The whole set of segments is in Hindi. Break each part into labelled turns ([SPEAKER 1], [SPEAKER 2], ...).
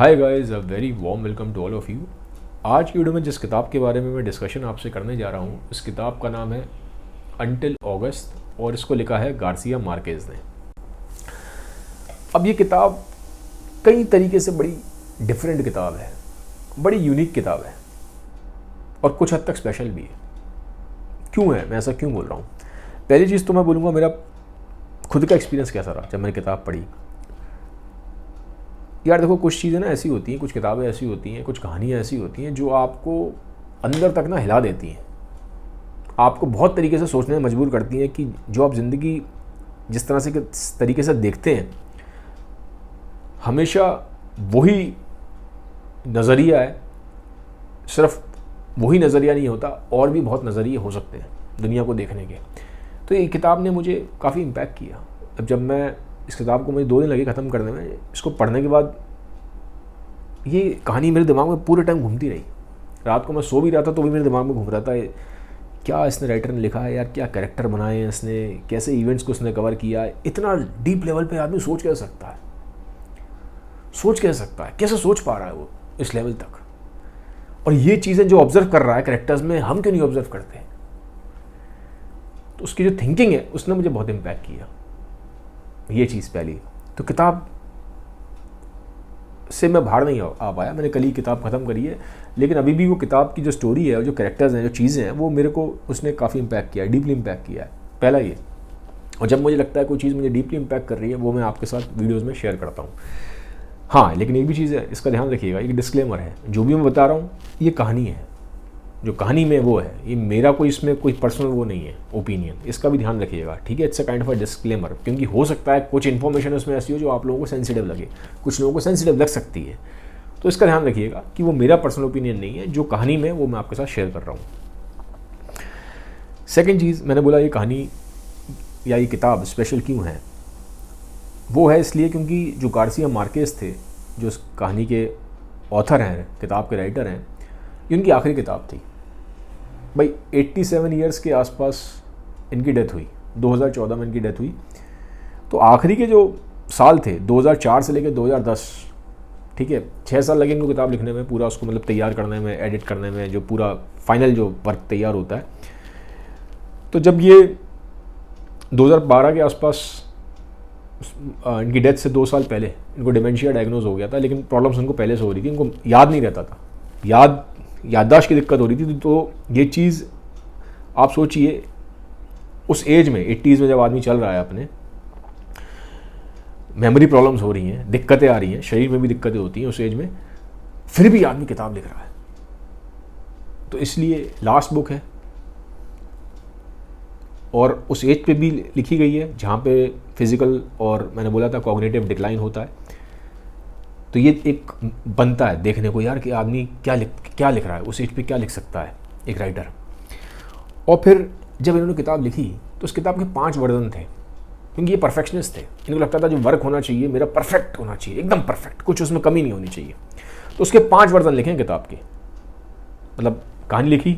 [SPEAKER 1] Hi guys, a very warm welcome to all of you. आज की वीडियो में जिस किताब के बारे में मैं डिस्कशन आपसे करने जा रहा हूँ, इस किताब का नाम है अंटिल ऑगस्ट और इसको लिखा है गार्सिया मार्केज ने। अब ये किताब कई तरीके से बड़ी डिफरेंट किताब है, बड़ी यूनिक किताब है और कुछ हद तक स्पेशल भी है। क्यों है, मैं ऐसा क्यों बोल रहा हूँ? पहली चीज़ तो मैं बोलूँगा मेरा खुद का एक्सपीरियंस कैसा रहा जब मैंने किताब पढ़ी। यार देखो, कुछ चीज़ें ना ऐसी होती हैं, कुछ किताबें ऐसी होती हैं, कुछ कहानियाँ ऐसी होती हैं जो आपको अंदर तक ना हिला देती हैं, आपको बहुत तरीके से सोचने में मजबूर करती हैं कि जो आप ज़िंदगी जिस तरह से तरीके से देखते हैं, हमेशा वही नज़रिया है। सिर्फ वही नज़रिया नहीं होता, और भी बहुत नज़रिए हो सकते हैं दुनिया को देखने के। तो ये किताब ने मुझे काफ़ी इम्पैक्ट किया। अब जब मैं इस किताब को मुझे 2 दिन लगे ख़त्म करने में, इसको पढ़ने के बाद ये कहानी मेरे दिमाग में पूरे टाइम घूमती रही। रात को मैं सो भी रहा था तो भी मेरे दिमाग में घूम रहा था, क्या इसने राइटर ने लिखा है यार, क्या कैरेक्टर बनाए हैं इसने, कैसे इवेंट्स को इसने कवर किया है। इतना डीप लेवल पे आदमी सोच कैसे सकता है, कैसे सोच पा रहा है वो इस लेवल तक। और ये चीज़ें जो ऑब्जर्व कर रहा है कैरेक्टर्स में, हम क्यों नहीं ऑब्जर्व करते? तो उसकी जो थिंकिंग है उसने मुझे बहुत इम्पैक्ट किया, ये चीज़ पहली। तो किताब से मैं बाहर नहीं आ पाया। मैंने कल ही किताब ख़त्म करी है, लेकिन अभी भी वो किताब की जो स्टोरी है और जो कैरेक्टर्स हैं, जो चीज़ें हैं, वो मेरे को उसने काफ़ी इम्पैक्ट किया है, डीपली इम्पैक्ट किया है। पहला ये। और जब मुझे लगता है कोई चीज़ मुझे डीपली इम्पैक्ट कर रही है, वो मैं आपके साथ वीडियोज़ में शेयर करता हूँ। हाँ, लेकिन एक भी चीज़ है, इसका ध्यान रखिएगा, एक डिस्क्लेमर है, जो भी मैं बता रहा हूँ ये कहानी है, जो कहानी में वो है, ये मेरा कोई इसमें कोई पर्सनल वो नहीं है ओपिनियन, इसका भी ध्यान रखिएगा, ठीक है। It's a kind of a disclaimer, क्योंकि हो सकता है कुछ इन्फॉर्मेशन उसमें ऐसी हो जो आप लोगों को सेंसिटिव लगे, कुछ लोगों को सेंसिटिव लग सकती है। तो इसका ध्यान रखिएगा कि वो मेरा पर्सनल ओपिनियन नहीं है, जो कहानी में वो मैं आपके साथ शेयर कर रहा हूँ। सेकेंड चीज़, मैंने बोला ये कहानी या ये किताब स्पेशल क्यों है, वो है इसलिए क्योंकि जो गार्सिया मार्केज थे, जो इस कहानी के ऑथर हैं, किताब के राइटर हैं, ये उनकी आखिरी किताब थी भाई। 87 ईयर्स के आसपास इनकी डेथ हुई, 2014 में इनकी डेथ हुई। तो आखिरी के जो साल थे 2004 से लेकर 2010, ठीक है, 6 साल लगे इनको किताब लिखने में, पूरा उसको मतलब तैयार करने में, एडिट करने में, जो पूरा फाइनल जो वर्क तैयार होता है। तो जब ये 2012 के आसपास इनकी डेथ से 2 साल पहले इनको डिमेंशिया डायग्नोज हो गया था, लेकिन प्रॉब्लम्स उनको पहले से हो रही थी, इनको याद नहीं रहता था, याददाश्त की दिक्कत हो रही थी। तो ये चीज़ आप सोचिए, उस एज में 80s में जब आदमी चल रहा है, अपने मेमोरी प्रॉब्लम्स हो रही हैं, दिक्कतें आ रही हैं, शरीर में भी दिक्कतें होती हैं उस एज में, फिर भी आदमी किताब लिख रहा है। तो इसलिए लास्ट बुक है और उस एज पे भी लिखी गई है जहाँ पे फिज़िकल और मैंने बोला था कॉग्निटिव डिक्लाइन होता है। तो ये एक बनता है देखने को यार कि आदमी क्या लिख रहा है, उस एज पे क्या लिख सकता है एक राइटर। और फिर जब इन्होंने किताब लिखी तो उस किताब के 5 वर्जन थे, क्योंकि ये परफेक्शनिस्ट थे। इनको लगता था जो वर्क होना चाहिए मेरा परफेक्ट होना चाहिए, एकदम परफेक्ट, कुछ उसमें कमी नहीं होनी चाहिए। तो उसके 5 वर्जन लिखे किताब के, मतलब कहानी लिखी,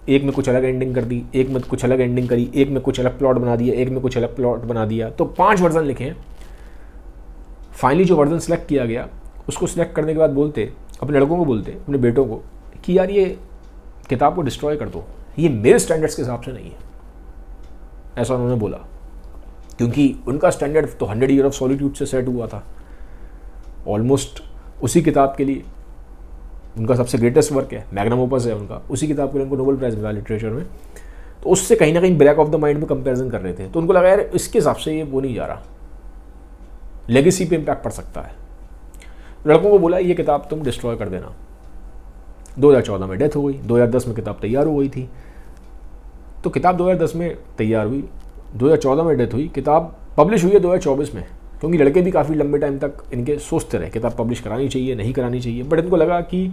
[SPEAKER 1] एक में कुछ अलग एंडिंग कर दी, एक में कुछ अलग एंडिंग करी, एक में कुछ अलग प्लॉट बना दिया, एक में कुछ अलग प्लॉट बना दिया। तो 5 वर्जन लिखे हैं। फाइनली जो वर्जन सेलेक्ट किया गया, उसको सिलेक्ट करने के बाद बोलते, अपने लड़कों को बोलते, अपने बेटों को, कि यार ये किताब को डिस्ट्रॉय कर दो, ये मेरे स्टैंडर्ड्स के हिसाब से नहीं है। ऐसा उन्होंने बोला, क्योंकि उनका स्टैंडर्ड तो 100 ईयर ऑफ सॉलिट्यूड से सेट हुआ था ऑलमोस्ट। उसी किताब के लिए उनका सबसे ग्रेटेस्ट वर्क है, मैग्नम ओपस है उनका, उसी किताब के लिए उनको नोबेल प्राइज़ मिला लिटरेचर में। तो उससे कहीं ना कहीं बैक ऑफ द माइंड में कंपैरिजन कर रहे थे। तो उनको लगा यार इसके हिसाब से ये वो नहीं जा रहा, लेगेसी पे इम्पैक्ट पड़ सकता है। लड़कों को बोला ये किताब तुम डिस्ट्रॉय कर देना। 2014 में डेथ हो गई, 2010 में किताब तैयार हो गई थी। तो किताब 2010 में तैयार हुई, 2014 में डेथ हुई, किताब पब्लिश हुई है 2024 में, क्योंकि लड़के भी काफ़ी लंबे टाइम तक इनके सोचते रहे किताब पब्लिश करानी चाहिए नहीं करानी चाहिए। बट इनको लगा कि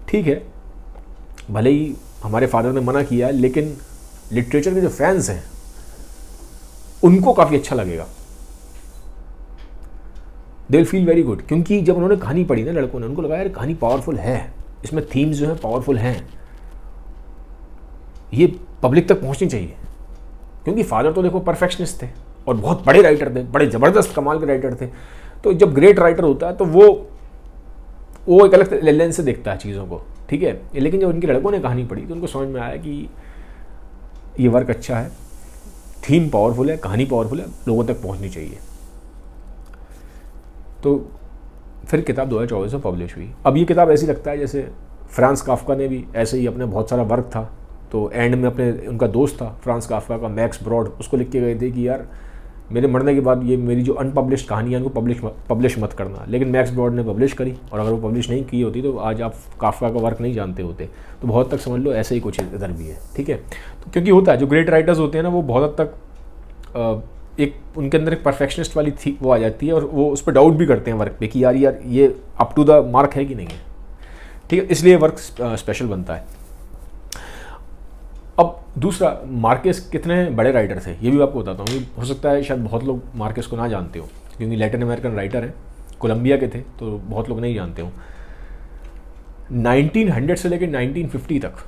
[SPEAKER 1] ठीक है, भले ही हमारे फादर ने मना किया है, लेकिन लिटरेचर के जो फैंस हैं उनको काफ़ी अच्छा लगेगा, they will feel very good. क्योंकि जब उन्होंने कहानी पढ़ी ना लड़कों ने, उनको लगा यार कहानी पावरफुल है, इसमें थीम्स जो है पावरफुल हैं, ये पब्लिक तक पहुंचनी चाहिए। क्योंकि फादर तो देखो परफेक्शनिस्ट थे और बहुत बड़े राइटर थे, बड़े ज़बरदस्त कमाल के राइटर थे। तो जब ग्रेट राइटर होता है तो वो वो एक अलग लेंस से देखता है चीज़ों को, ठीक है। लेकिन जब उनके लड़कों ने कहानी पढ़ी तो उनको समझ में आया कि ये वर्क अच्छा है, थीम पावरफुल है, कहानी पावरफुल है, लोगों तक पहुंचनी चाहिए। तो फिर किताब 2024 में पब्लिश हुई। अब ये किताब ऐसी लगता है जैसे फ्रांस काफ्का ने भी ऐसे ही अपने बहुत सारा वर्क था, तो एंड में अपने उनका दोस्त था फ्रांस काफ्का का, मैक्स ब्रॉड, उसको लिख के गए थे कि यार मेरे मरने के बाद ये मेरी जो अनपब्लिश्ड कहानी है उनको पब्लिश मत करना। लेकिन मैक्स ब्रॉड ने पब्लिश करी, और अगर वो पब्लिश नहीं की होती तो आज आप काफ्का का वर्क नहीं जानते होते। तो बहुत तक समझ लो ऐसे ही कुछ इधर भी है, ठीक है। तो क्योंकि होता है जो ग्रेट राइटर्स होते हैं ना, वो बहुत हद तक एक उनके अंदर एक परफेक्शनिस्ट वाली थी वो आ जाती है, और वो उस पर डाउट भी करते हैं वर्क पे कि यार ये अप टू द मार्क है कि नहीं है, ठीक है। इसलिए वर्क स्पेशल बनता है। अब दूसरा, मार्केस कितने बड़े राइटर थे ये भी आपको बताता हूँ। हो सकता है शायद बहुत लोग मार्केस को ना जानते हो, क्योंकि लैटिन अमेरिकन राइटर हैं, कोलंबिया के थे, तो बहुत लोग नहीं जानते हो। 1900 से लेकर 1950 तक,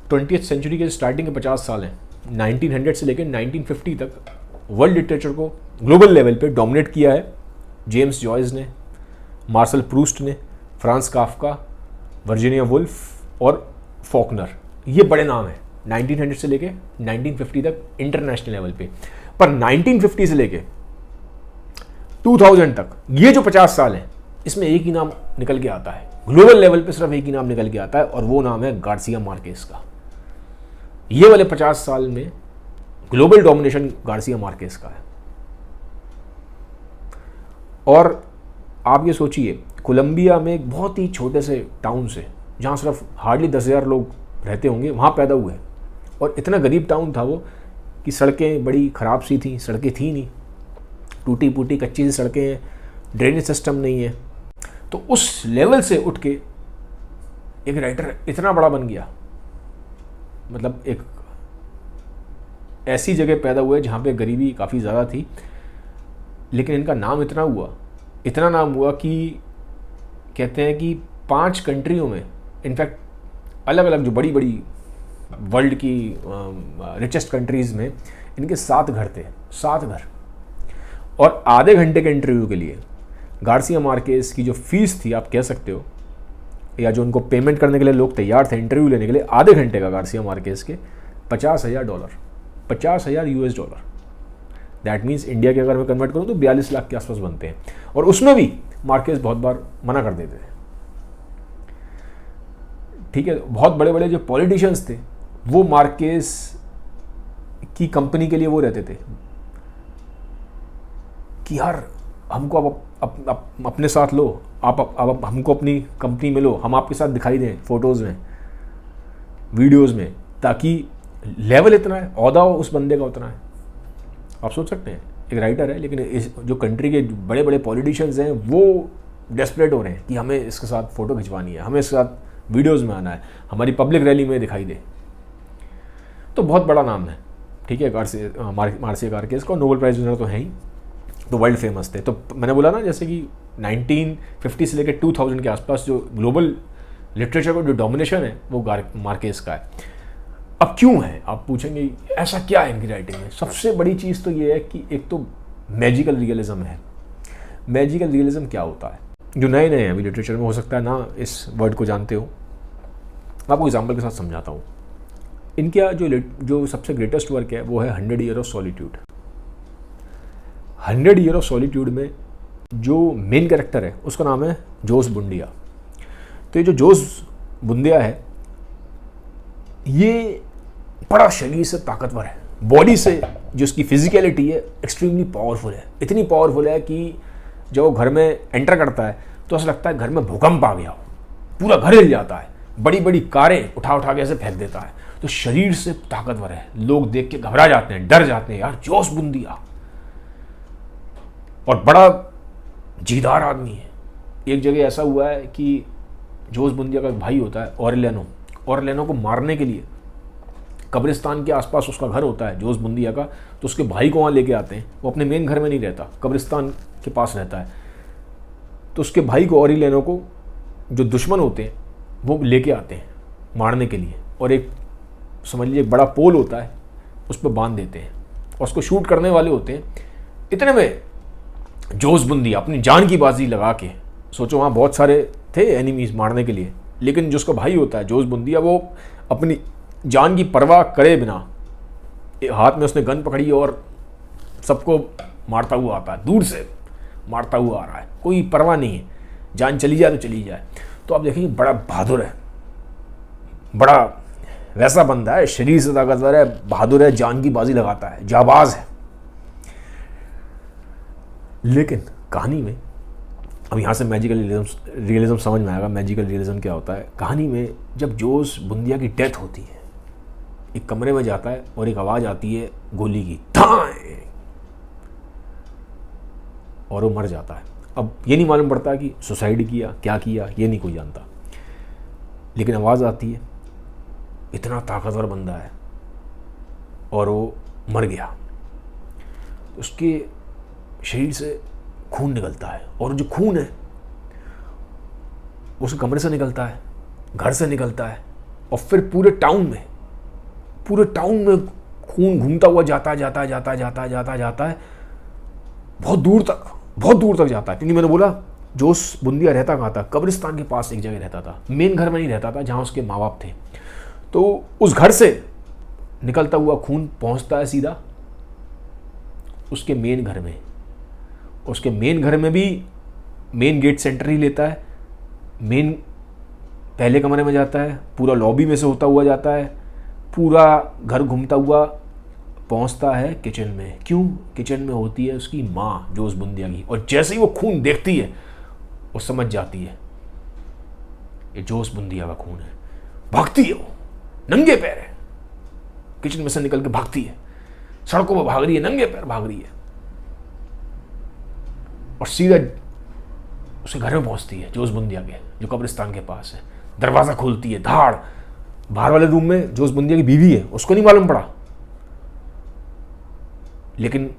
[SPEAKER 1] 20th सेंचुरी के स्टार्टिंग के 50 साल हैं, 1900 से लेकर 1950 तक वर्ल्ड लिटरेचर को ग्लोबल लेवल पे डोमिनेट किया है जेम्स जॉयस ने, मार्शल प्रूस्ट ने, फ्रांस काफ्का, वर्जीनिया वुल्फ और फॉकनर। ये बड़े नाम हैं 1900 से लेके 1950 तक इंटरनेशनल लेवल पे। पर 1950 से लेके 2000 तक ये जो 50 साल हैं, इसमें एक ही नाम निकल के आता है ग्लोबल लेवल पे, सिर्फ एक ही नाम निकल के आता है, और वो नाम है गार्सिया मार्केस का। ये वाले 50 साल में ग्लोबल डोमिनेशन गार्सिया मार्केस का है। और आप ये सोचिए, कोलंबिया में एक बहुत ही छोटे से टाउन से, जहाँ सिर्फ हार्डली 10,000 लोग रहते होंगे, वहाँ पैदा हुए। और इतना गरीब टाउन था वो कि सड़कें बड़ी ख़राब सी थी, सड़कें थी नहीं, टूटी फूटी कच्ची सी सड़कें हैं, ड्रेनेज सिस्टम नहीं है। तो उस लेवल से उठ के एक राइटर इतना बड़ा बन गया, मतलब एक ऐसी जगह पैदा हुए जहाँ पे गरीबी काफ़ी ज़्यादा थी, लेकिन इनका नाम इतना नाम हुआ कि कहते हैं कि 5 कंट्रियों में, इनफैक्ट अलग अलग जो बड़ी बड़ी वर्ल्ड की रिचेस्ट कंट्रीज़ में इनके 7 घर थे, 7 घर। और आधे घंटे के इंटरव्यू के लिए गार्सिया मार्केस की जो फीस थी, आप कह सकते हो, या जो उनको पेमेंट करने के लिए लोग तैयार थे इंटरव्यू लेने के लिए, आधे घंटे का गार्सिया मार्केस के $50,000, $50,000। दैट मीन्स इंडिया के अगर मैं कन्वर्ट करूँ तो 42 लाख के आसपास बनते हैं। और उसमें भी मार्केस बहुत बार मना कर देते थे, ठीक है। बहुत बड़े बड़े जो पॉलिटिशियंस थे वो मार्केस की कंपनी के लिए वो रहते थे कि यार हमको अब अपने साथ लो, आप हमको अपनी कंपनी में लो, हम आपके साथ दिखाई दें फोटोज़ में, वीडियोज़ में, ताकि लेवल इतना है, औहदा उस बंदे का उतना है। आप सोच सकते हैं, एक राइटर है, लेकिन इस जो कंट्री के बड़े बड़े पॉलिटिशियंस हैं वो डेस्परेट हो रहे हैं कि हमें इसके साथ फ़ोटो खिंचवानी है, हमें इसके साथ वीडियोस में आना है, हमारी पब्लिक रैली में दिखाई दे। तो बहुत बड़ा नाम है, ठीक है। मार्सिया मार्केस का नोबेल प्राइज़ विनर तो है ही, तो वर्ल्ड फेमस थे। तो मैंने बोला ना, जैसे कि 1950 से लेकर 2000 के आसपास जो ग्लोबल लिटरेचर का जो डोमिनेशन है वो मार्केस का है। अब क्यों है, आप पूछेंगे ऐसा क्या है इनकी राइटिंग में। सबसे बड़ी चीज़ तो ये है कि एक तो मैजिकल रियलिज्म है। मैजिकल रियलिज्म क्या होता है, जो नए नए हैं अभी लिटरेचर में, हो सकता है ना इस वर्ड को जानते हो। मैं आपको एग्जाम्पल के साथ समझाता हूँ। इनका जो सबसे ग्रेटेस्ट वर्क है वो है 100 year of solitude. 100 year of solitude में जो मेन कैरेक्टर है उसका नाम है जोस बुंदिया। तो ये जो जोस बुंदिया है ये बड़ा शरीर से ताकतवर है, बॉडी से जो उसकी फिजिकलिटी है एक्सट्रीमली पावरफुल है। इतनी पावरफुल है कि जब वो घर में एंटर करता है तो ऐसा लगता है घर में भूकंप आ गया हो, पूरा घर हिल जाता है, बड़ी बड़ी कारें उठा के ऐसे फेंक देता है। तो शरीर से ताकतवर है, लोग देख के घबरा जाते हैं, डर जाते हैं, यार जोस बुंदिया। और बड़ा जीदार आदमी है। एक जगह ऐसा हुआ है कि जोस बुंदिया का भाई होता है ऑरलेनो को मारने के लिए कब्रिस्तान के आसपास उसका घर होता है जोस बुंदिया का, तो उसके भाई को वहाँ लेके आते हैं। वो अपने मेन घर में नहीं रहता, कब्रिस्तान के पास रहता है। तो उसके भाई को, ऑरलेनो को, जो दुश्मन होते हैं वो लेके आते हैं मारने के लिए, और एक समझ लीजिए बड़ा पोल होता है उस पर बांध देते हैं और उसको शूट करने वाले होते हैं। इतने में जोस बुंदिया अपनी जान की बाजी लगा के, सोचो वहाँ बहुत सारे थे एनिमीज मारने के लिए, लेकिन जो उसका भाई होता है जोश बुंदिया, वो अपनी जान की परवाह करे बिना हाथ में उसने गन पकड़ी और सबको मारता हुआ आता है, दूर से मारता हुआ आ रहा है, कोई परवाह नहीं है, जान चली जाए तो चली जाए। तो आप देखेंगे बड़ा बहादुर है, बड़ा वैसा बंदा है, शरीर से ताकतवर है, बहादुर है, जान की बाजी लगाता है, जाबाज है। लेकिन कहानी में, अब यहाँ से मैजिकल रियलिज्म समझ में आएगा। मैजिकल रियलिज्म क्या होता है? कहानी में जब जोश बुंदिया की डेथ होती है, एक कमरे में जाता है और एक आवाज़ आती है गोली की, धाएं, और वो मर जाता है। अब ये नहीं मालूम पड़ता कि सुसाइड किया, क्या किया, ये नहीं कोई जानता, लेकिन आवाज़ आती है, इतना ताकतवर बंदा है और वो मर गया। उसके शरीर से खून निकलता है, और जो खून है उसके कमरे से निकलता है, घर से निकलता है, और फिर पूरे टाउन में खून घूमता हुआ जाता है बहुत दूर तक जाता है। क्योंकि मैंने बोला जोश बुंदिया रहता कहाँ था? कब्रिस्तान के पास एक जगह रहता था, मेन घर में नहीं रहता था जहाँ उसके माँ बाप थे। तो उस घर से निकलता हुआ खून पहुँचता है सीधा उसके मेन घर में। उसके मेन घर में भी मेन गेट सेंटर ही लेता है, मेन पहले कमरे में जाता है, पूरा लॉबी में से होता हुआ जाता है, पूरा घर घूमता हुआ पहुंचता है किचन में। क्यों? किचन में होती है उसकी माँ जोश बुंदिया की, और जैसे ही वो खून देखती है वो समझ जाती है ये जोश बुंदिया का खून है। भागती है वो, नंगे पैर है, किचन में से निकल के भागती है, सड़कों पर भाग रही है, नंगे पैर भाग रही है, और सीधा उसके घर में पहुंचती है जोश बुंदिया के, जो कब्रिस्तान के पास है। दरवाज़ा खोलती है, धाड़, बाहर वाले रूम में जोश बुंदिया की बीवी है, उसको नहीं मालूम पड़ा, लेकिन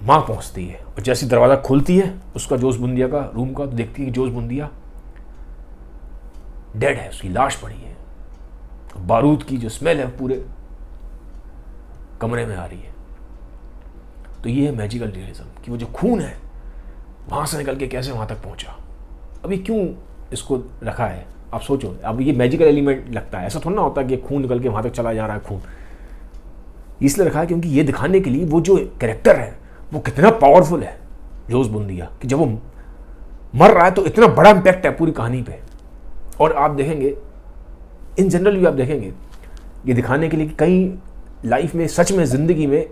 [SPEAKER 1] माँ पहुंचती है, और जैसी दरवाज़ा खोलती है उसका जोश बुंदिया का रूम का, तो देखती है कि जोश बुंदिया डेड है, उसकी लाश पड़ी है, बारूद की जो स्मेल है पूरे कमरे में आ रही है। तो ये है मैजिकल रियलिज्म, कि वो जो खून है वहाँ से निकल के कैसे वहाँ तक पहुँचा। अभी क्यों इसको रखा है आप सोचो। अब ये मैजिकल एलिमेंट लगता है, ऐसा थोड़ा ना होता है कि खून निकल के वहाँ तक चला जा रहा है खून। इसलिए रखा है क्योंकि ये दिखाने के लिए वो जो कैरेक्टर है वो कितना पावरफुल है जोश बुंदिया, कि जब वो मर रहा है तो इतना बड़ा इम्पैक्ट है पूरी कहानी पे। और आप देखेंगे इन जनरल भी आप देखेंगे ये दिखाने के लिए कि कहीं लाइफ में, सच में ज़िंदगी में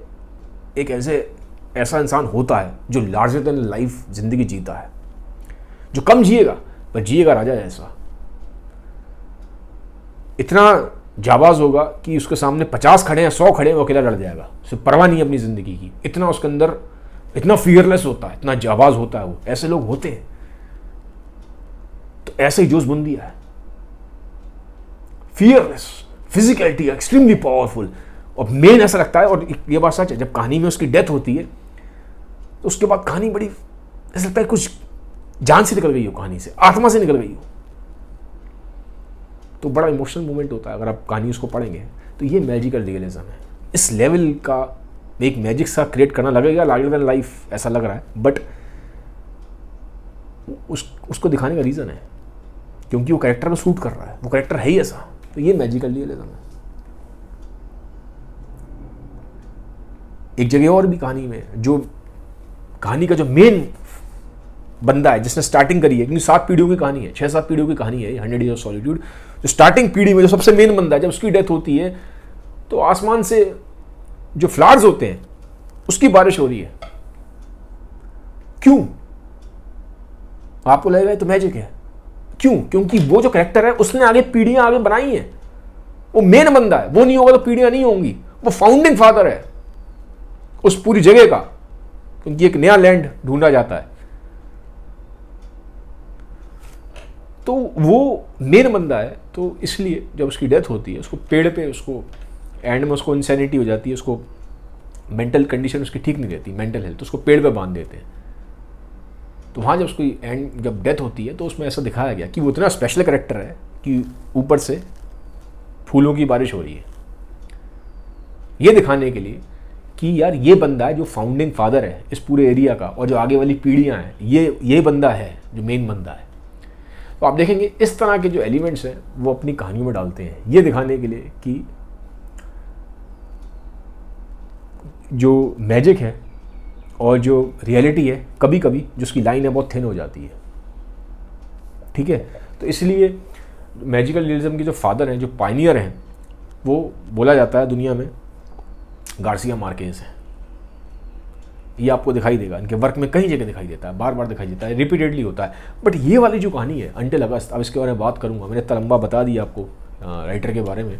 [SPEAKER 1] एक ऐसा इंसान होता है जो लार्जर देन लाइफ ज़िंदगी जीता है, जो कम जिएगा पर जिएगा राजा जैसा। इतना जाबाज होगा कि उसके सामने 50 खड़े हैं, 100 खड़े हैं, वो अकेला लड़ जाएगा, सिर्फ परवाह नहीं है अपनी ज़िंदगी की। इतना उसके अंदर, इतना फियरलेस होता है, इतना जाबाज होता है वो। ऐसे लोग होते हैं। तो ऐसे ही जोश बुंदिया है, फियरलेस, फिजिकलिटी एक्सट्रीमली पावरफुल। और मेन ऐसा लगता है, और ये बात सच है, जब कहानी में उसकी डेथ होती है तो उसके बाद कहानी बड़ी ऐसा लगता है कुछ जान से निकल गई हो, कहानी से, आत्मा से निकल गई हो। तो बड़ा इमोशनल मोमेंट होता है अगर आप कहानी उसको पढ़ेंगे। तो ये मैजिकल रियलिज्म है। इस लेवल का एक मैजिक सा क्रिएट करना लगेगा लार्जर देन लाइफ, ऐसा लग रहा है, बट उसको दिखाने का रीज़न है क्योंकि वो कैरेक्टर में सूट कर रहा है, वो कैरेक्टर है ही ऐसा। तो ये मैजिकल रियलिज्म है। एक जगह और भी कहानी में, जो कहानी का जो मेन बंदा है जिसने स्टार्टिंग करी है, क्योंकि 7 पीढ़ियों की कहानी है, 6-7 पीढ़ियों की कहानी है 100 Years of Solitude। जो स्टार्टिंग पीढ़ी में जो सबसे मेन बंदा है, जब उसकी डेथ होती है तो आसमान से जो फ्लावर्स होते हैं उसकी बारिश हो रही है। क्यों? आपको लगेगा तो मैजिक है। क्यों? क्योंकि वो जो कैरेक्टर है उसने आगे पीढ़ियां आगे बनाई हैं, वो मेन बंदा है। वो नहीं होगा तो पीढ़ियां नहीं होंगी। वो फाउंडिंग फादर है उस पूरी जगह का, क्योंकि एक नया लैंड ढूंढा जाता है। तो वो मेन बंदा है। तो इसलिए जब उसकी डेथ होती है, उसको पेड़ पे, उसको एंड में उसको इंसैनिटी हो जाती है, उसको मेंटल कंडीशन उसकी ठीक नहीं रहती, मेंटल हेल्थ, तो उसको पेड़ पे बांध देते हैं। तो वहाँ जब उसकी एंड जब डेथ होती है तो उसमें ऐसा दिखाया गया कि वो इतना स्पेशल कैरेक्टर है कि ऊपर से फूलों की बारिश हो रही है, ये दिखाने के लिए कि यार ये बंदा है जो फाउंडिंग फादर है इस पूरे एरिया का, और जो आगे वाली पीढ़ियाँ हैं ये बंदा है जो मेन बंदा है। तो आप देखेंगे इस तरह के जो एलिमेंट्स हैं वो अपनी कहानियों में डालते हैं, ये दिखाने के लिए कि जो मैजिक है और जो रियलिटी है कभी कभी जो उसकी लाइन है बहुत थिन हो जाती है। ठीक है, तो इसलिए मैजिकल रियलिज्म के जो फादर हैं, जो पायनियर हैं, वो बोला जाता है दुनिया में गार्सिया मार्केज हैं। ये आपको दिखाई देगा, इनके वर्क में कई जगह दिखाई देता है, बार बार दिखाई देता है, रिपीटेडली होता है। बट ये वाली जो कहानी है अंटिल अगस्त, अब इसके बारे में बात करूँगा, मैंने इतना लंबा बता दिया आपको राइटर के बारे में,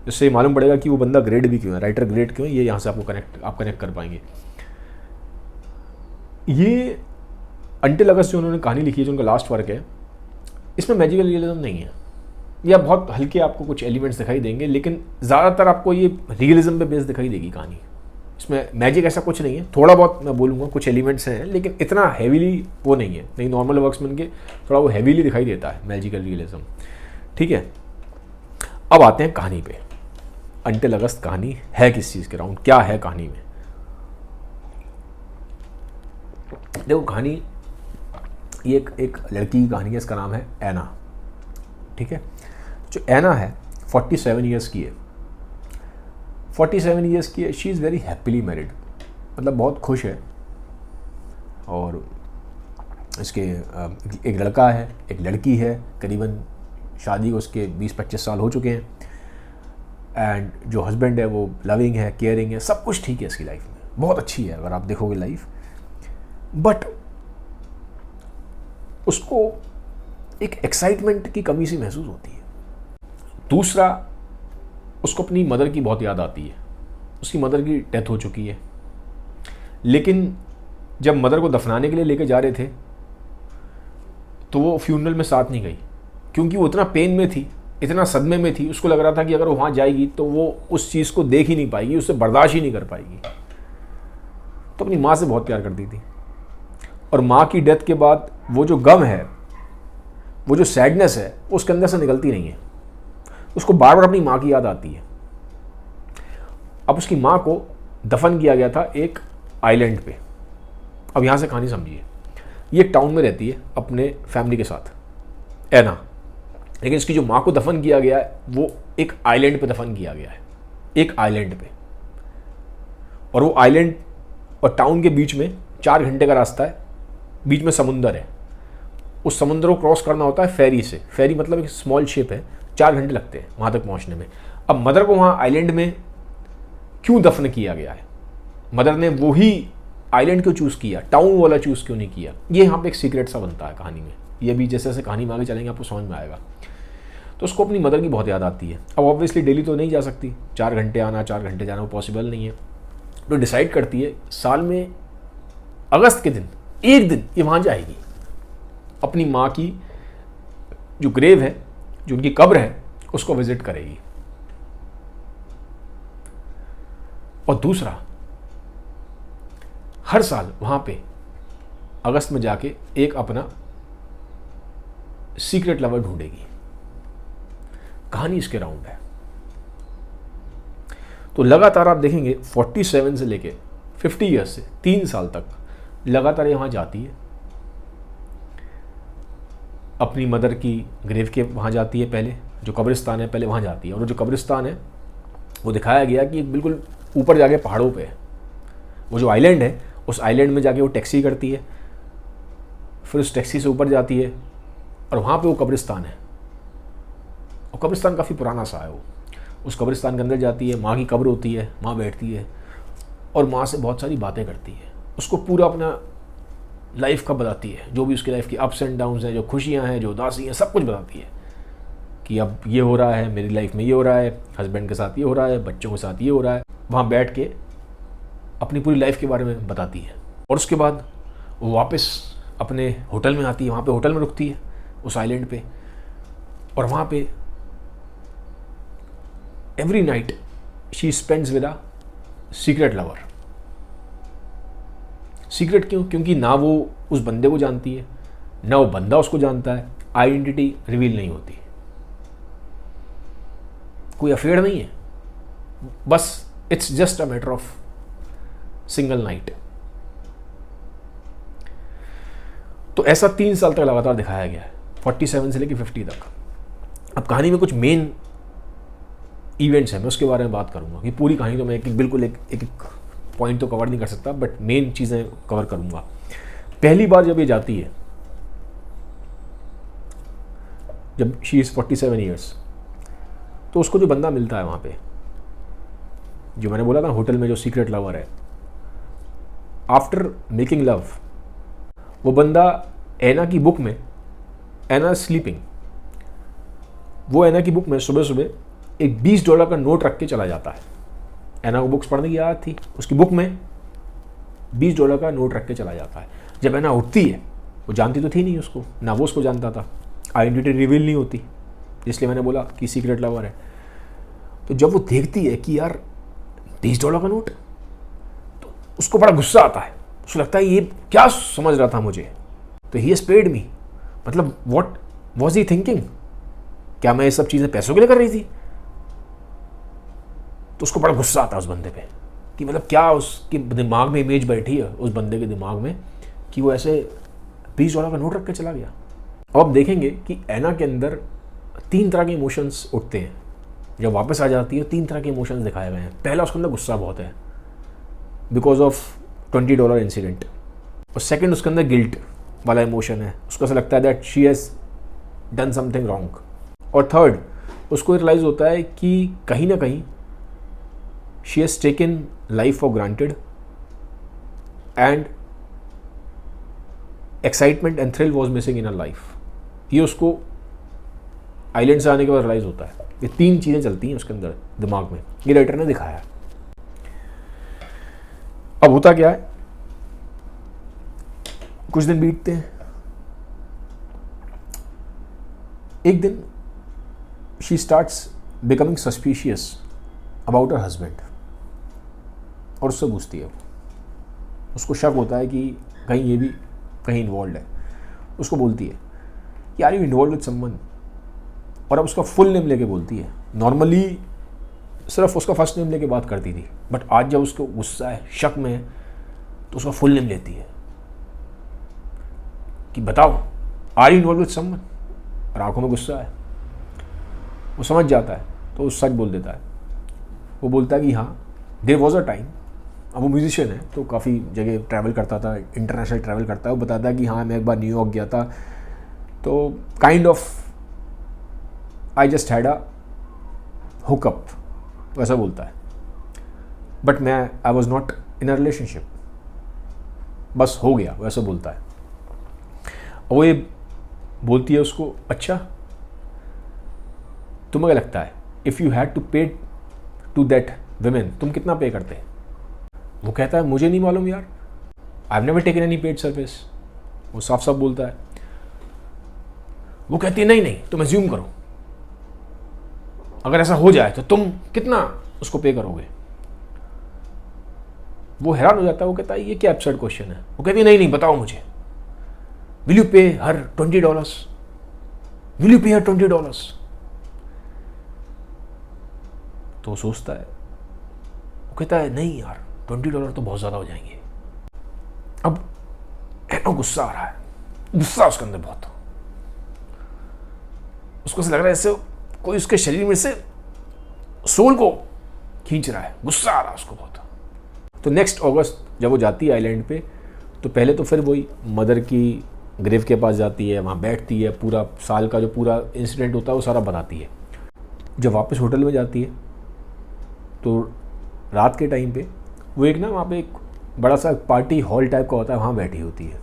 [SPEAKER 1] इससे मालूम पड़ेगा कि वो बंदा ग्रेट भी क्यों है, राइटर ग्रेट क्यों है, ये यहाँ से आपको कनेक्ट कर पाएंगे। ये अंटिल अगस्त जो उन्होंने कहानी लिखी है, जो उनका लास्ट वर्क है, इसमें मैजिकल रियलिज्म नहीं है, या बहुत हल्के आपको कुछ एलिमेंट्स दिखाई देंगे, लेकिन ज़्यादातर आपको ये रियलिज्म पे बेस दिखाई देगी कहानी। इसमें मैजिक ऐसा कुछ नहीं है, थोड़ा बहुत मैं बोलूँगा कुछ एलिमेंट्स हैं, लेकिन इतना हैवीली वो नहीं है। नहीं, नॉर्मल वर्क्स में के थोड़ा वो हैवीली दिखाई देता है मैजिकल रियलिज्म। ठीक है, अब आते हैं कहानी पे। अंटिल अगस्त कहानी है किस चीज़ के राउंड, क्या है कहानी में? देखो, कहानी ये एक लड़की की कहानी है, इसका नाम है एना। ठीक है, जो एना है 47 ईयर्स की है। 47 ईयर्स की है, she is very happily married, मतलब बहुत खुश है। और इसके एक लड़का है, एक लड़की है, करीबन शादी को उसके 20-25 साल हो चुके हैं। एंड जो हस्बैंड है वो लविंग है, केयरिंग है, सब कुछ ठीक है इसकी लाइफ में, बहुत अच्छी है अगर आप देखोगे लाइफ। बट उसको एक एक्साइटमेंट की कमी सी महसूस होती है। दूसरा, उसको अपनी मदर की बहुत याद आती है। उसकी मदर की डेथ हो चुकी है, लेकिन जब मदर को दफनाने के लिए लेके जा रहे थे तो वो फ्यूनरल में साथ नहीं गई, क्योंकि वो इतना पेन में थी, इतना सदमे में थी, उसको लग रहा था कि अगर वो वहाँ जाएगी तो वो उस चीज़ को देख ही नहीं पाएगी, उससे बर्दाश्त ही नहीं कर पाएगी। तो अपनी माँ से बहुत प्यार करती थी, और माँ की डेथ के बाद वो जो गम है, वो जो सैडनेस है, उसके अंदर से निकलती नहीं है। उसको बार बार अपनी माँ की याद आती है। अब उसकी माँ को दफन किया गया था एक आइलैंड पे। अब यहाँ से कहानी समझिए, ये एक टाउन में रहती है अपने फैमिली के साथ, एना, लेकिन इसकी जो माँ को दफन किया गया है वो एक आइलैंड पे दफन किया गया है, एक आइलैंड पे। और वो आइलैंड और टाउन के बीच में 4 घंटे का रास्ता है, बीच में समुंदर है। उस समुद्र को क्रॉस करना होता है फेरी से। फेरी मतलब एक स्मॉल शिप है, 4 घंटे लगते हैं वहाँ तक पहुँचने में। अब मदर को वहाँ आइलैंड में क्यों दफन किया गया है, मदर ने वही आइलैंड क्यों चूज़ किया, टाउन वाला चूज़ क्यों नहीं किया, ये यहाँ पे एक सीक्रेट सा बनता है कहानी में। ये भी जैसे जैसे कहानी में आगे चलेंगे आपको समझ में आएगा। तो उसको अपनी मदर की बहुत याद आती है। अब ऑब्वियसली डेली तो नहीं जा सकती, 4 घंटे आना 4 घंटे जाना वो पॉसिबल नहीं है। तो डिसाइड करती है साल में अगस्त के दिन एक दिन ये वहाँ जाएगी, अपनी माँ की जो ग्रेव है, जो उनकी कब्र है, उसको विजिट करेगी। और दूसरा, हर साल वहाँ पे अगस्त में जाके एक अपना सीक्रेट लवर ढूंढेगी। कहानी इसके राउंड है। तो लगातार आप देखेंगे 47 से लेके 50 ईयर्स से 3 साल तक लगातार ये वहाँ जाती है, अपनी मदर की ग्रेव के वहाँ जाती है, पहले जो कब्रिस्तान है पहले वहाँ जाती है। और जो कब्रिस्तान है वो दिखाया गया कि बिल्कुल ऊपर जाके पहाड़ों पे है। वो जो आइलैंड है उस आइलैंड में जाके वो टैक्सी करती है, फिर उस टैक्सी से ऊपर जाती है और वहाँ पे वो कब्रिस्तान है। और कब्रिस्तान काफ़ी पुराना सा है वो। उस कब्रिस्तान के अंदर जाती है, माँ की कब्र होती है, माँ बैठती है और माँ से बहुत सारी बातें करती है। उसको पूरा अपना लाइफ का बताती है, जो भी उसकी लाइफ की अप्स एंड डाउन्स हैं, जो खुशियाँ हैं, जो उदासी हैं, सब कुछ बताती है कि अब ये हो रहा है मेरी लाइफ में, ये हो रहा है हस्बैंड के साथ, ये हो रहा है बच्चों के साथ, ये हो रहा है। वहाँ बैठ के अपनी पूरी लाइफ के बारे में बताती है। और उसके बाद वो वापस अपने होटल में आती है, वहाँ पे होटल में रुकती है उस आइलैंड पे। और वहाँ पे every night she spends with a secret lover. Secret क्यों? क्योंकि ना वो उस बंदे को जानती है, ना वो बंदा उसको जानता है, आइडेंटिटी रिवील नहीं होती, कोई अफेयर नहीं है, बस it's just a matter of single night. तो ऐसा 3 साल तक लगातार दिखाया गया है। 47 से लेकर 50 तक। अब कहानी में कुछ मेन इवेंट्स हैं, मैं उसके बारे में बात करूँगा कि पूरी कहानी तो मैं बिल्कुल एक पॉइंट तो कवर नहीं कर सकता, बट मेन चीज़ें कवर करूँगा। पहली बार जब ये जाती है, जब शी इज़ 47 ईयर्स, तो उसको जो बंदा मिलता है वहाँ पे, जो मैंने बोला था होटल में जो सीक्रेट लवर है, आफ्टर मेकिंग लव, वो बंदा एना की बुक में, एना स्लीपिंग, वो एना की बुक में सुबह सुबह एक $20 का नोट रख के चला जाता है। एना को बुक्स पढ़ने की आदत थी, उसकी बुक में $20 का नोट रख के चला जाता है। जब एना उठती है, वो जानती तो थी नहीं उसको, ना वो उसको जानता था, आइडेंटिटी रिवील नहीं होती, इसलिए मैंने बोला कि सीक्रेट लवर है। तो जब वो देखती है कि यार $20 का नोट, तो उसको बड़ा गुस्सा आता है, उसको लगता है ये क्या समझ रहा था मुझे, तो ही हैज पेड मी, मतलब व्हाट वाज ही थिंकिंग, क्या मैं ये सब चीज़ें पैसों के लिए कर रही थी? तो उसको बड़ा गुस्सा आता है उस बंदे पे कि मतलब क्या उसके दिमाग में इमेज बैठी है, उस बंदे के दिमाग में, कि वो ऐसे $20 का नोट रख के चला गया। अब आप देखेंगे कि एना के अंदर 3 तरह के इमोशंस उठते हैं जब वापस आ जाती है। 3 तरह के इमोशंस दिखाए गए हैं। पहला, उसके अंदर गुस्सा बहुत है बिकॉज ऑफ $20 इंसिडेंट, और सेकंड, उसके अंदर गिल्ट वाला इमोशन है, उसको ऐसा लगता है that she has done something wrong, और थर्ड, उसको रियलाइज़ होता है कि कहीं ना कहीं she has taken life for granted and excitement and thrill was missing in a life. ये उसको आइलैंड से आने के बाद रियलाइज़ होता है। ये 3 चीज़ें चलती हैं उसके अंदर दिमाग में, ये राइटर ने दिखाया है। अब होता क्या है, कुछ दिन बीतते हैं, एक दिन she starts becoming suspicious about her husband, और उससे पूछती है, उसको शक होता है कि कहीं ये भी कहीं इन्वॉल्व है। उसको बोलती है कि are you involve with someone, और अब उसका फुल नेम लेके बोलती है। नॉर्मली सिर्फ उसका फर्स्ट नेम लेके बात करती थी, बट आज जब उसको गुस्सा है, शक में है, तो उसका फुल नेम लेती है कि बताओ are you involve with someone, और आंखों में गुस्सा है। वो समझ जाता है तो वो सच बोल देता है। वो बोलता है कि हाँ, देयर वॉज अ टाइम। अब वो म्यूजिशियन है तो काफ़ी जगह ट्रैवल करता था, इंटरनेशनल ट्रैवल करता है। वो बताता है कि हाँ, मैं एक बार न्यूयॉर्क गया था, तो kind of I just had a hookup, वैसा बोलता है, बट मैं I was not in a relationship, बस हो गया, वैसा बोलता है। और वो ये बोलती है उसको, अच्छा तुम्हें क्या लगता है इफ़ यू हैड टू पे टू दैट विमेन, तुम कितना पे करते? वो कहता है मुझे नहीं मालूम यार, I have never taken any paid service. वो साफ साफ बोलता है। वो कहती है नहीं तुम एज्यूम करो, अगर ऐसा हो जाए तो तुम कितना उसको पे करोगे? वो हैरान हो जाता है। वो कहता है ये क्या एब्सर्ड क्वेश्चन है। वो कहती है नहीं बताओ मुझे, विल यू पे हर $20, विल यू पे हर $20? तो वो सोचता है, वो कहता है नहीं यार, $20 तो बहुत ज़्यादा हो जाएंगे। अब एनो गुस्सा आ रहा है, गुस्सा उसके अंदर बहुत, उसको ऐसा लग रहा है ऐसे कोई उसके शरीर में से सोल को खींच रहा है, गुस्सा आ रहा है उसको बहुत। तो नेक्स्ट अगस्त जब वो जाती है आइलैंड पे, तो पहले तो फिर वही मदर की ग्रेव के पास जाती है, वहाँ बैठती है, पूरा साल का जो पूरा इंसिडेंट होता है वो सारा बताती है। जब वापस होटल में जाती है तो रात के टाइम पे वो एक ना वहाँ पे एक बड़ा सा पार्टी हॉल टाइप का होता है, वहाँ बैठी होती है।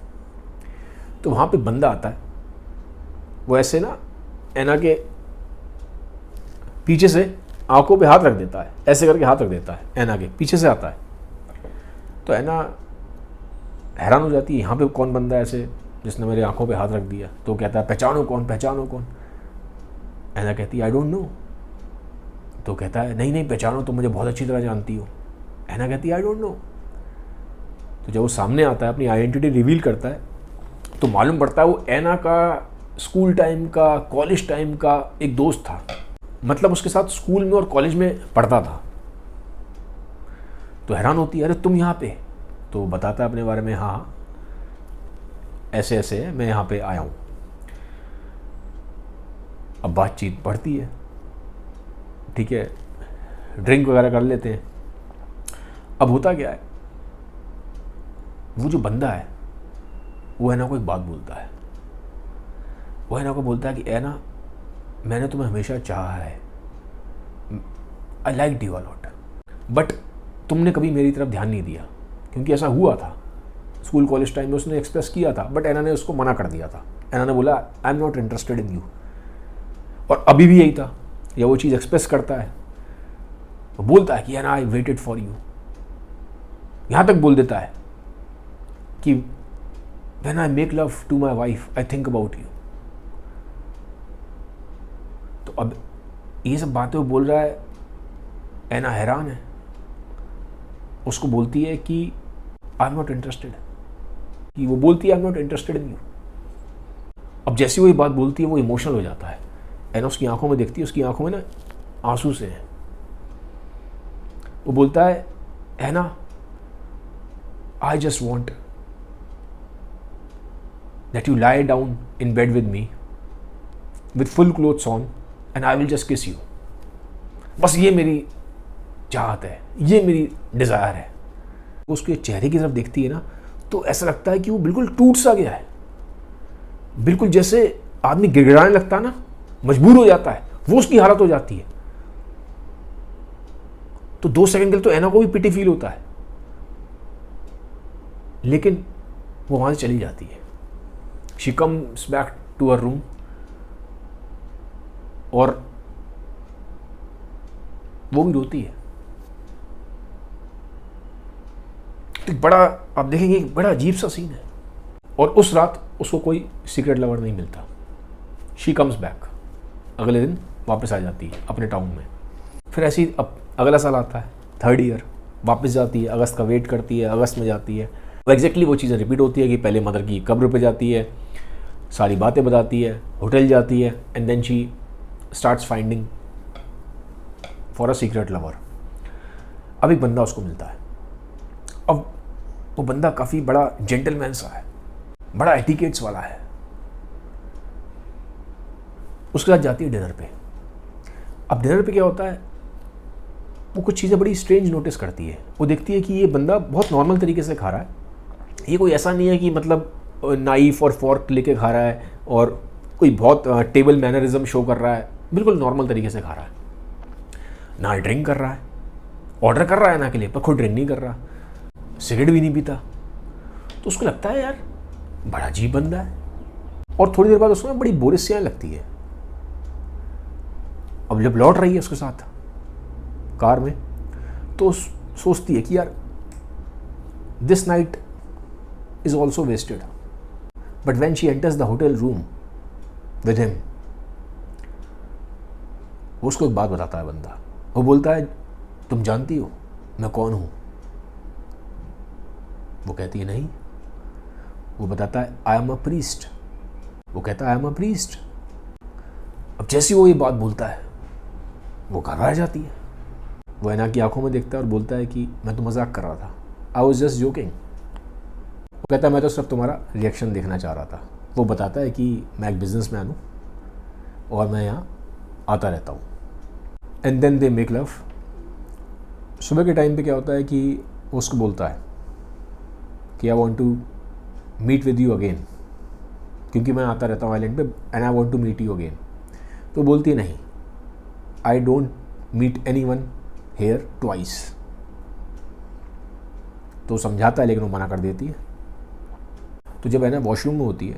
[SPEAKER 1] तो वहाँ पे बंदा आता है, वो ऐसे ना एना के पीछे से आंखों पे हाथ रख देता है, ऐसे करके हाथ रख देता है, एना के पीछे से आता है। तो एना हैरान हो जाती है, यहाँ पे कौन बंदा है ऐसे जिसने मेरे आंखों पे हाथ रख दिया? तो कहता है पहचानो कौन? एना कहती है आई डोंट नो। तो कहता है नहीं पहचानो, तुम मुझे बहुत अच्छी तरह जानती हो। एना कहती है आई डोंट नो। तो जब वो सामने आता है, अपनी आइडेंटिटी रिवील करता है, तो मालूम पड़ता है वो एना का स्कूल टाइम का, कॉलेज टाइम का एक दोस्त था, मतलब उसके साथ स्कूल में और कॉलेज में पढ़ता था। तो हैरान होती है, अरे तुम यहाँ पे? तो बताता है अपने बारे में, हाँ ऐसे है, मैं यहाँ पे आया हूँ। अब बातचीत बढ़ती है, ठीक है, ड्रिंक वगैरह कर लेते हैं। अब होता क्या है, वो जो बंदा है वो ऐना को एक बात बोलता है। वो ऐना को बोलता है कि ऐना, मैंने तुम्हें हमेशा चाहा है, I like you a lot, but तुमने कभी मेरी तरफ ध्यान नहीं दिया। क्योंकि ऐसा हुआ था स्कूल कॉलेज टाइम में, उसने एक्सप्रेस किया था, बट ऐना ने उसको मना कर दिया था। ऐना ने बोला I am not interested in you. और अभी भी यही था, या वो चीज़ एक्सप्रेस करता है, वो बोलता है कि Anna I waited for you. यहाँ तक बोल देता है कि when I make love to my wife I think about you. तो अब ये सब बातें वो बोल रहा है, ऐना हैरान है। उसको बोलती है कि आई एम नॉट इंटरेस्टेड, कि वो बोलती है I am not interested in you. अब जैसी वो ये बात बोलती है वो इमोशनल हो जाता है। ऐना उसकी आंखों में देखती है, उसकी आंखों में ना आंसू से हैं। वो बोलता है Anna, I just want that you lie down in bed with me with full clothes on and I will just kiss you. बस ये मेरी चाहत है, ये मेरी डिज़ायर है। वो उसके चेहरे की तरफ देखती है ना, तो ऐसा लगता है कि वो बिल्कुल टूट सा गया है, बिल्कुल जैसे आदमी गिड़गिड़ाने लगता है ना, मजबूर हो जाता है, वो उसकी हालत हो जाती है। तो 2 सेकंड के लिए तो ऐना को भी पिटी फील होता है, लेकिन वो वहां से चली जाती है। She comes back to her room और वो भी रोती है। तो बड़ा, आप देखेंगे एक बड़ा अजीब सा सीन है। और उस रात उसको कोई सीक्रेट लवर नहीं मिलता। शी कम्स बैक, अगले दिन वापस आ जाती है अपने टाउन में। फिर ऐसी अब अगला साल आता है, 3rd ईयर, वापस जाती है, अगस्त का वेट करती है, अगस्त में जाती है। वो एग्जैक्टली वो चीज़ें रिपीट होती है कि पहले मदर की कब्र पे जाती है, सारी बातें बताती है, होटल जाती है, and then she starts finding for a secret lover. अब एक बंदा उसको मिलता है। अब वो बंदा काफ़ी बड़ा जेंटलमैन सा है, बड़ा एटिकेट्स वाला है। उसके साथ जाती है डिनर पे। अब डिनर पे क्या होता है, वो कुछ चीज़ें बड़ी स्ट्रेंज नोटिस करती है। वो देखती है कि ये बंदा बहुत नॉर्मल तरीके से खा रहा है। ये कोई ऐसा नहीं है कि मतलब नाइफ और फॉर्क लेके खा रहा है और कोई बहुत टेबल मैनरिज्म शो कर रहा है। बिल्कुल नॉर्मल तरीके से खा रहा है। ना ड्रिंक कर रहा है, ऑर्डर कर रहा है ना के लिए, पर खुद ड्रिंक नहीं कर रहा, सिगरेट भी नहीं पीता। तो उसको लगता है यार बड़ा अजीब बंदा है। और थोड़ी देर बाद उसको बड़ी बोरियत सी लगती है। अब जब लौट रही है उसके साथ कार में, तो सोचती है कि यार this night is also wasted. But when she enters the hotel room with him, वो उसको एक बात बताता है बंदा। वो बोलता है तुम जानती हो मैं कौन हूं? वो कहती है नहीं। वो बताता है आई एम अ प्रीस्ट। वो कहता है आई एम अ प्रीस्ट। अब जैसे वो ये बात बोलता है वो घबरा जाती है। वो ऐना की आंखों में देखता है और बोलता है कि मैं तो मजाक कर रहा था, आई वॉज जस्ट जोकिंग। वो कहता है मैं तो सिर्फ तुम्हारा रिएक्शन देखना चाह रहा था। वो बताता है कि मैं एक बिजनेसमैन हूँ और मैं यहाँ आता रहता हूँ। And then they make love. सुबह के टाइम पे क्या होता है कि वो उसको बोलता है कि I want to meet with you again, क्योंकि मैं आता रहता हूँ आइलैंड पे, and I want to meet you again. तो बोलती है नहीं, I don't meet any one here twice. तो समझाता है लेकिन वो मना कर देती है। तो जब है ना वॉशरूम में होती है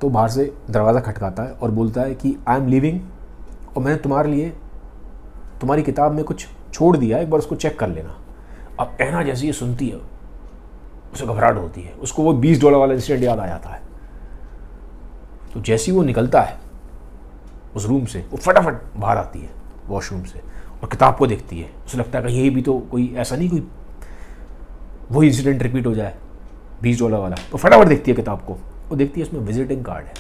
[SPEAKER 1] तो बाहर से दरवाज़ा खटकाता है और बोलता है कि आई एम लिविंग और मैंने तुम्हारे लिए तुम्हारी किताब में कुछ छोड़ दिया, एक बार उसको चेक कर लेना। अब ऐना जैसे ये सुनती है उसे घबराहट होती है। उसको वो $20 वाला इंसिडेंट याद आ जाता है। तो जैसे ही वो निकलता है उस रूम से, वो फटाफट बाहर आती है वॉशरूम से और किताब को देखती है। उसे लगता है कि ये भी तो कोई ऐसा नहीं कोई वही इंसिडेंट रिपीट हो जाए $20 वाला। तो फटाफट देखती है किताब को। वो देखती है उसमें विजिटिंग कार्ड है।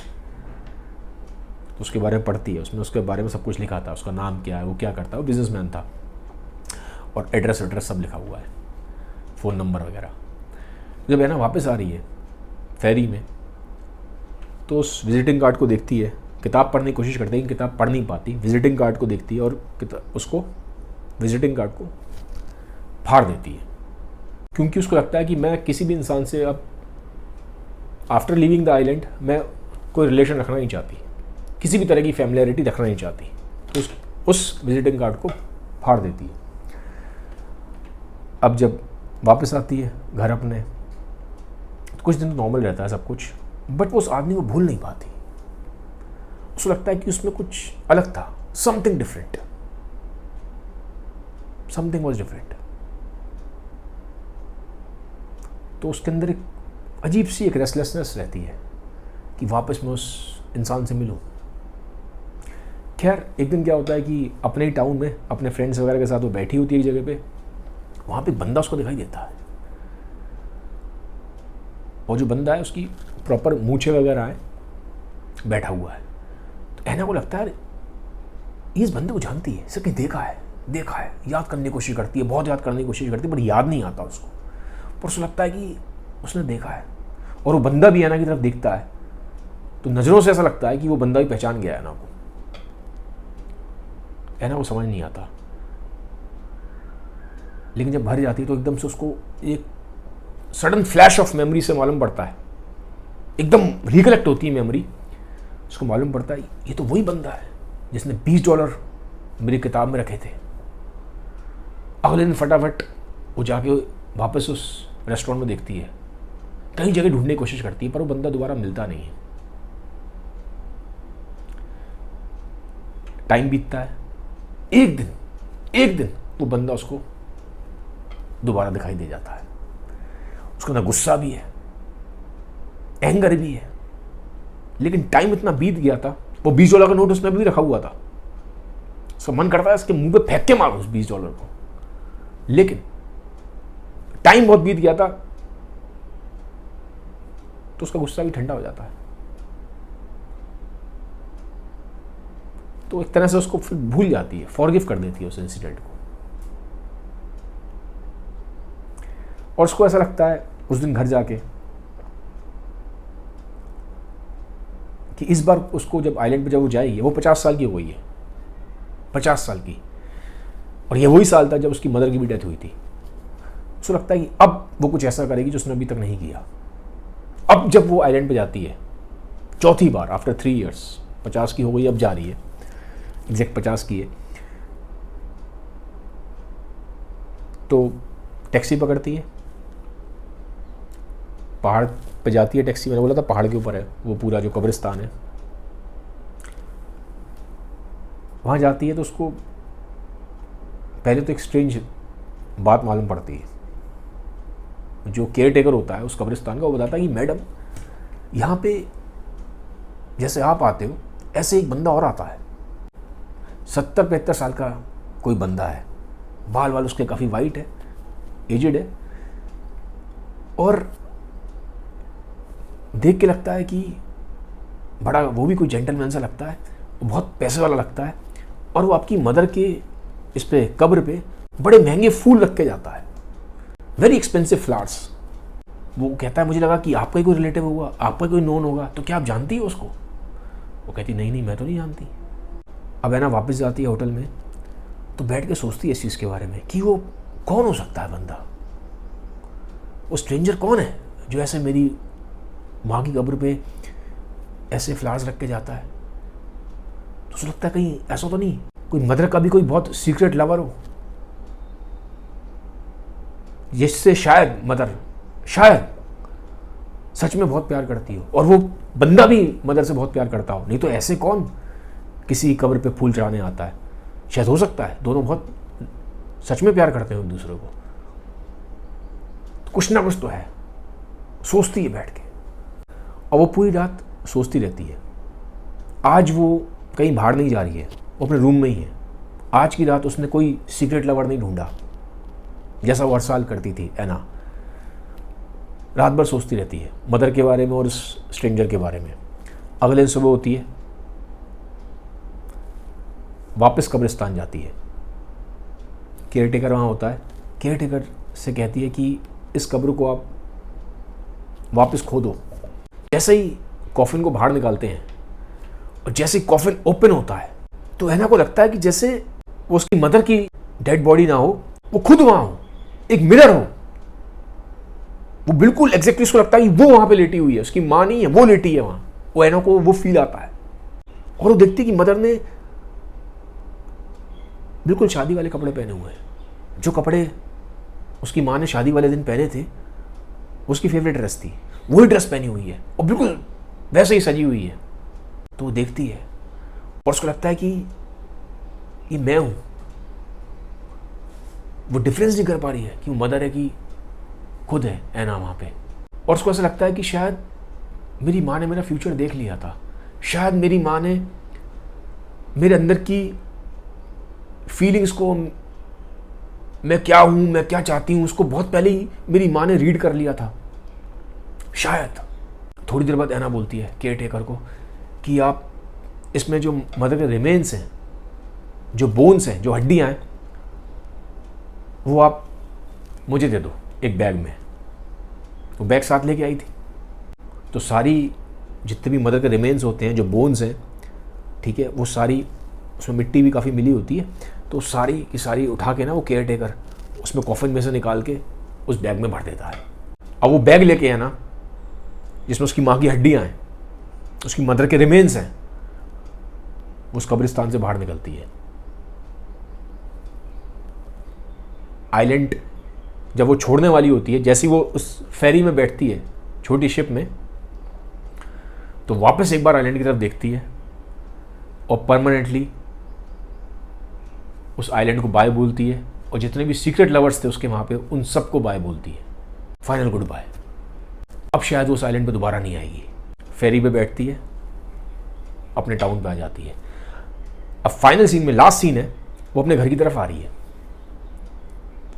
[SPEAKER 1] तो उसके बारे में पढ़ती है, उसमें उसके बारे में सब कुछ लिखा था, उसका नाम क्या है, वो क्या करता है, वो बिजनेसमैन था, और एड्रेस सब लिखा हुआ है, फ़ोन नंबर वगैरह। जब है ना वापस आ रही है फेरी में, तो उस विजिटिंग कार्ड को देखती है किताब पढ़ने की कोशिश करती है लेकिन किताब पढ़ नहीं पाती, विजिटिंग कार्ड को देखती है और उसको विजिटिंग कार्ड को फाड़ देती है, क्योंकि उसको लगता है कि मैं किसी भी इंसान से अब आफ्टर लिविंग द आइलैंड मैं कोई रिलेशन रखना नहीं चाहती, किसी भी तरह की फैमिलियरिटी रखना नहीं चाहती, तो उस विजिटिंग कार्ड को फाड़ देती है। अब जब वापस आती है घर अपने, तो कुछ दिन तो नॉर्मल रहता है सब कुछ, बट वो उस आदमी को भूल नहीं पाती। उसको लगता है कि उसमें कुछ अलग था, something different, something was different. तो उसके अंदर एक अजीब सी एक रेस्टलेसनेस रहती है कि वापस मैं उस इंसान से मिलूं। खैर एक दिन क्या होता है कि अपने ही टाउन में अपने फ्रेंड्स वगैरह के साथ वो बैठी होती है एक जगह पे, वहाँ पे बंदा उसको दिखाई देता है, और जो बंदा है उसकी प्रॉपर मूछें वगैरह है, बैठा हुआ है। तो ऐना को लगता है ये इस बंदे को जानती है, इसे कहीं देखा है, याद करने की कोशिश करती है, बहुत याद करने की कोशिश करती है, पर याद नहीं आता उसको। पर उसको लगता है कि उसने देखा है, और वो बंदा भी ऐना की तरफ देखता है, तो नज़रों से ऐसा लगता है कि वो बंदा भी पहचान गया ऐना को। ऐना को समझ नहीं आता, लेकिन जब भर जाती है तो एकदम से उसको एक सडन फ्लैश ऑफ मेमोरी से मालूम पड़ता है, एकदम रिकलेक्ट होती है मेमोरी, उसको मालूम पड़ता है ये तो वही बंदा है जिसने $20 मेरी किताब में रखे थे। अगले दिन फटाफट वो जाके वापस उस रेस्टोरेंट में देखती है, कई जगह ढूंढने की कोशिश करती है, पर वो बंदा दोबारा मिलता नहीं है। टाइम बीतता है, एक दिन वो बंदा उसको दोबारा दिखाई दे जाता है। उसके अंदर गुस्सा भी है, एंगर भी है, लेकिन टाइम इतना बीत गया था, वो $20 का नोट उसने भी रखा हुआ था, उसका मन करता है इसके मुंह पे फेंक के मारो उस $20 को, लेकिन टाइम बहुत बीत गया था तो उसका गुस्सा भी ठंडा हो जाता है। तो एक तरह से उसको फिर भूल जाती है, फॉरगिव कर देती है उस इंसिडेंट को। और उसको ऐसा लगता है उस दिन घर जाके कि इस बार उसको जब आइलैंड पे जब वो जाएगी, वो 50 साल की हो गई है, 50 साल की, और ये वही साल था जब उसकी मदर की भी डेथ हुई थी। उसको लगता है कि अब वो कुछ ऐसा करेगी जो उसने अभी तक नहीं किया। अब जब वो आइलैंड पे जाती है चौथी बार आफ्टर 3 years, 50 की हो गई, अब जा रही है, एग्जैक्ट 50 की है, तो टैक्सी पकड़ती है, पहाड़ पे जाती है टैक्सी। मैंने बोला था पहाड़ के ऊपर है वो पूरा जो कब्रिस्तान है, वहाँ जाती है तो उसको पहले तो एक स्ट्रेंज बात मालूम पड़ती है। जो केयर टेकर होता है उस कब्रिस्तान का, वो बताता है कि मैडम यहाँ पे जैसे आप आते हो ऐसे एक बंदा और आता है, 70-75 साल का कोई बंदा है, बाल वाल उसके काफ़ी वाइट है, एजेड है, और देख के लगता है कि बड़ा वो भी कोई जेंटलमैन सा लगता है, वो बहुत पैसे वाला लगता है, और वो आपकी मदर के इस पे कब्र पे बड़े महंगे फूल रख के जाता है, वेरी एक्सपेंसिव फ्लावर्स। वो कहता है मुझे लगा कि आपका ही कोई रिलेटिव होगा, आपका कोई नोन होगा, तो क्या आप जानती हो उसको? वो कहती नहीं मैं तो नहीं जानती। अब है ना वापस जाती है होटल में, तो बैठ के सोचती है इस चीज़ के बारे में कि वो कौन हो सकता है बंदा, वो स्ट्रेंजर कौन है जो ऐसे मेरी माँ की कब्र पे ऐसे फ्लावर्स रख के जाता है। तो उसे लगता है कहीं ऐसा तो नहीं कोई मदर का भी कोई बहुत सीक्रेट लवर हो, जिससे शायद मदर शायद सच में बहुत प्यार करती हो, और वो बंदा भी मदर से बहुत प्यार करता हो, नहीं तो ऐसे कौन किसी कब्र पे फूल चढ़ाने आता है। शायद हो सकता है दोनों बहुत सच में प्यार करते हो एक दूसरे को, तो कुछ ना कुछ तो है। सोचती है बैठ के, और वो पूरी रात सोचती रहती है। आज वो कहीं बाहर नहीं जा रही है, वो अपने रूम में ही है। आज की रात उसने कोई सीक्रेट लवर नहीं ढूंढा जैसा वो हर साल करती थी ऐना। रात भर सोचती रहती है मदर के बारे में और उस स्ट्रेंजर के बारे में। अगले दिन सुबह होती है, वापस कब्रिस्तान जाती है, केयर टेकर वहाँ होता है, केयर टेकर से कहती है कि इस कब्र को आप वापस खोदो। जैसे ही कॉफिन को बाहर निकालते हैं, और जैसे कॉफिन ओपन होता है तो ऐना को लगता है कि जैसे वो उसकी मदर की डेड बॉडी ना हो, वो खुद वहां हो, एक मिरर हो। वो बिल्कुल एग्जैक्टली उसको लगता है कि वो वहां पे लेटी हुई है, उसकी मां नहीं है, वो लेटी है वहां। वो ऐना को वो फील आता है और वो देखती है कि मदर ने बिल्कुल शादी वाले कपड़े पहने हुए हैं। जो कपड़े उसकी मां ने शादी वाले दिन पहने थे, उसकी फेवरेट ड्रेस थी, वही ड्रेस पहनी हुई है और बिल्कुल वैसे ही सजी हुई है। तो वो देखती है और उसको लगता है कि ये मैं हूं। वो डिफरेंस नहीं कर पा रही है कि वो मदर है कि खुद है ऐना वहां पे। और उसको ऐसा लगता है कि शायद मेरी माँ ने मेरा फ्यूचर देख लिया था, शायद मेरी माँ ने मेरे अंदर की फीलिंग्स को, मैं क्या हूं, मैं क्या चाहती हूं, उसको बहुत पहले ही मेरी माँ ने रीड कर लिया था शायद। थोड़ी देर बाद ऐना बोलती है केयर टेकर को कि आप इसमें जो मदर के रिमेन्स हैं, जो बोन्स हैं, जो हड्डियां हैं, वो आप मुझे दे दो एक बैग में। वो बैग साथ लेके आई थी। तो सारी जितने भी मदर के रिमेन्स होते हैं, जो बोन्स हैं, ठीक है, वो सारी, उसमें मिट्टी भी काफ़ी मिली होती है, तो सारी की सारी उठा के ना वो केयर टेकर उसमें कॉफिन में से निकाल के उस बैग में भर देता है। अब वो बैग लेके है ना, जिसमें उसकी माँ की हड्डियाँ हैं, उसकी मदर के रिमेन्स हैं, उस कब्रिस्तान से बाहर निकलती है। आइलैंड जब वो छोड़ने वाली होती है, जैसे ही वो उस फेरी में बैठती है, छोटी शिप में, तो वापस एक बार आइलैंड की तरफ देखती है और परमानेंटली उस आइलैंड को बाय बोलती है और जितने भी सीक्रेट लवर्स थे उसके वहाँ पे, उन सबको बाय बोलती है। Final good bye. अब शायद वो उस आइलैंड पे दोबारा नहीं आएगी। फेरी पे बैठती है, अपने टाउन पे आ जाती है। अब फाइनल सीन में, लास्ट सीन है, वो अपने घर की तरफ आ रही है।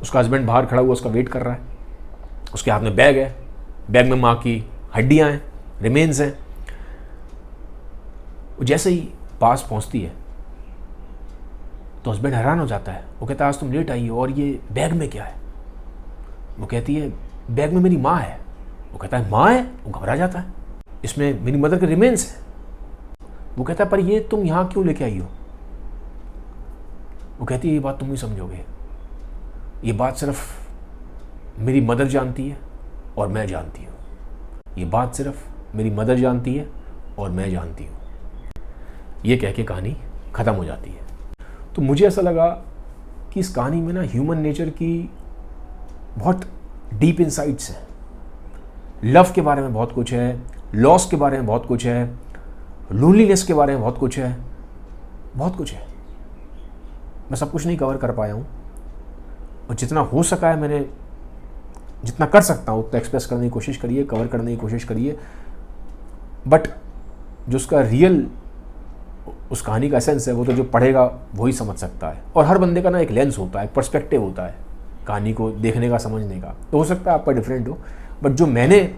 [SPEAKER 1] उसका हस्बैंड बाहर खड़ा हुआ उसका वेट कर रहा है। उसके हाथ में बैग है, बैग में माँ की हड्डियाँ हैं, रिमेन्स हैं। वो जैसे ही पास पहुँचती है तो हस्बैंड हैरान हो जाता है। वो कहता है आज तुम लेट आई हो और ये बैग में क्या है? वो कहती है बैग में मेरी माँ है। वो कहता है माँ है? वो घबरा जाता है, इसमें मेरी मदर के रिमेन्स हैं। वो कहता है पर ये तुम यहाँ क्यों लेके आई हो? वो कहती है ये बात तुम ही समझोगे, ये बात सिर्फ मेरी मदर जानती है और मैं जानती हूँ। ये बात सिर्फ मेरी मदर जानती है और मैं जानती हूँ। ये कह के कहानी ख़त्म हो जाती है। तो मुझे ऐसा लगा कि इस कहानी में ना ह्यूमन नेचर की बहुत डीप इंसाइट्स हैं। लव के बारे में बहुत कुछ है, लॉस के बारे में बहुत कुछ है, लोनलीनेस के बारे में बहुत कुछ है, बहुत कुछ है। मैं सब कुछ नहीं कवर कर पाया हूँ और जितना हो सका है मैंने, जितना कर सकता हूँ उतना एक्सप्रेस करने की कोशिश करिए, कवर करने की कोशिश करिए। बट जो उसका रियल, उस कहानी का एसेंस है, वो तो जो पढ़ेगा वही समझ सकता है। और हर बंदे का ना एक लेंस होता है, एक पर्सपेक्टिव होता है कहानी को देखने का, समझने का। तो हो सकता है आपका डिफरेंट हो, बट जो मैंने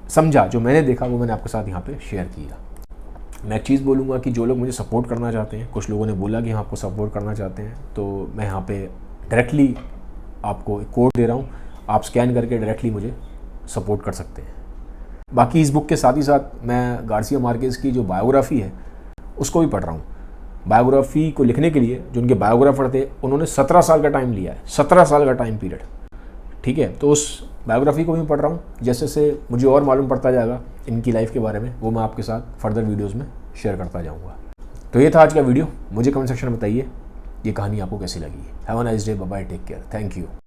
[SPEAKER 1] समझा, जो मैंने देखा, वो मैंने आपके साथ यहाँ पे शेयर किया। मैं एक चीज़ बोलूँगा कि जो लोग मुझे सपोर्ट करना चाहते हैं, कुछ लोगों ने बोला कि हम आपको सपोर्ट करना चाहते हैं, तो मैं यहाँ पे डायरेक्टली आपको एक कोड दे रहा हूँ, आप स्कैन करके डायरेक्टली मुझे सपोर्ट कर सकते हैं। बाकी इस बुक के साथ ही साथ मैं गार्सिया मार्केज की जो बायोग्राफी है उसको भी पढ़ रहा हूँ। बायोग्राफी को लिखने के लिए जो उनके बायोग्राफर थे, उन्होंने 17 साल का टाइम लिया है, 17 साल का टाइम पीरियड, ठीक है। तो उस बायोग्राफी को भी पढ़ रहा हूँ। जैसे जैसे मुझे और मालूम पड़ता जाएगा इनकी लाइफ के बारे में, वो मैं आपके साथ फर्दर वीडियोज़ में शेयर करता जाऊँगा। तो ये था आज का वीडियो। मुझे कमेंट सेक्शन में बताइए ये कहानी आपको कैसी लगी। Have a nice day, bye bye, take care, thank you.